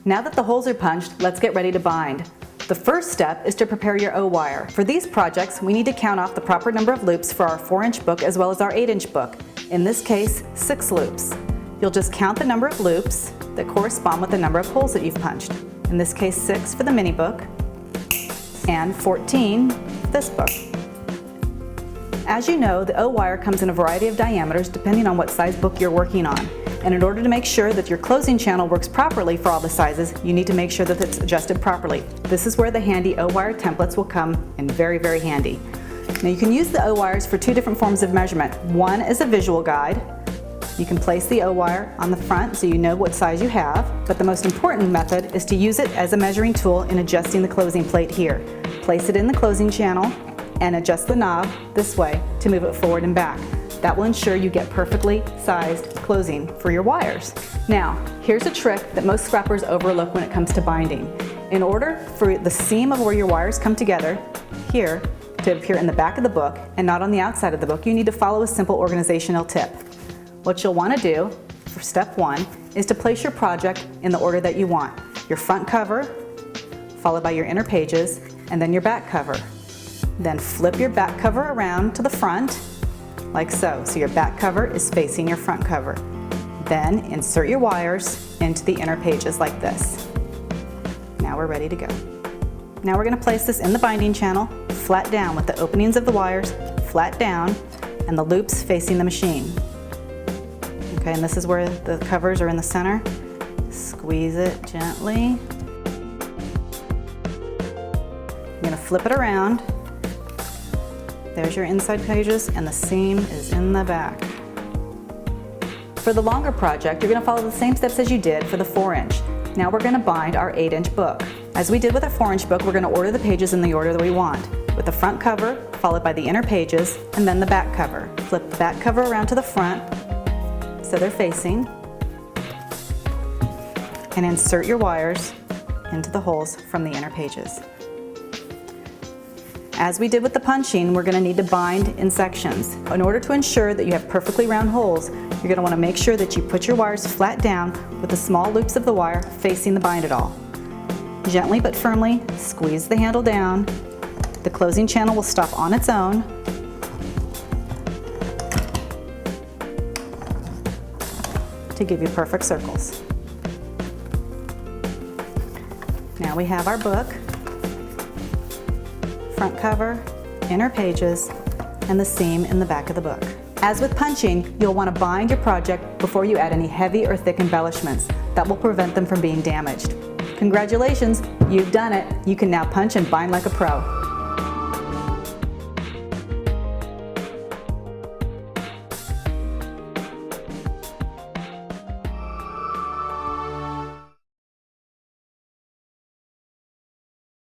Now that the holes are punched, let's get ready to bind. The first step is to prepare your O-wire. For these projects, we need to count off the proper number of loops for our 4-inch book as well as our 8-inch book. In this case, 6 loops. You'll just count the number of loops that correspond with the number of holes that you've punched. In this case, 6 for the mini book and 14 for this book. As you know, the O-wire comes in a variety of diameters depending on what size book you're working on. And in order to make sure that your closing channel works properly for all the sizes, you need to make sure that it's adjusted properly. This is where the handy O-wire templates will come in very, very handy. Now you can use the O-wires for 2 different forms of measurement. One is a visual guide. You can place the O-wire on the front so you know what size you have, but the most important method is to use it as a measuring tool in adjusting the closing plate here. Place it in the closing channel and adjust the knob this way to move it forward and back. That will ensure you get perfectly sized closing for your wires. Now, here's a trick that most scrappers overlook when it comes to binding. In order for the seam of where your wires come together, here, to appear in the back of the book and not on the outside of the book, you need to follow a simple organizational tip. What you'll want to do for step 1 is to place your project in the order that you want. Your front cover, followed by your inner pages, and then your back cover. Then flip your back cover around to the front, like so. So your back cover is facing your front cover. Then insert your wires into the inner pages like this. Now we're ready to go. Now we're going to place this in the binding channel, flat down with the openings of the wires flat down and the loops facing the machine. Okay, and this is where the covers are in the center. Squeeze it gently. You're going to flip it around. There's your inside pages and the seam is in the back. For the longer project, you're going to follow the same steps as you did for the 4-inch. Now we're going to bind our 8-inch book. As we did with our 4-inch book, we're going to order the pages in the order that we want, with the front cover followed by the inner pages and then the back cover. Flip the back cover around to the front so they're facing, and insert your wires into the holes from the inner pages. As we did with the punching, we're going to need to bind in sections. In order to ensure that you have perfectly round holes, you're going to want to make sure that you put your wires flat down with the small loops of the wire facing the Bind-it-All. Gently but firmly squeeze the handle down. The closing channel will stop on its own. To give you perfect circles. Now we have our book. Front cover, inner pages, and the seam in the back of the book. As with punching, you'll want to bind your project before you add any heavy or thick embellishments. That will prevent them from being damaged. Congratulations, you've done it. You can now punch and bind like a pro.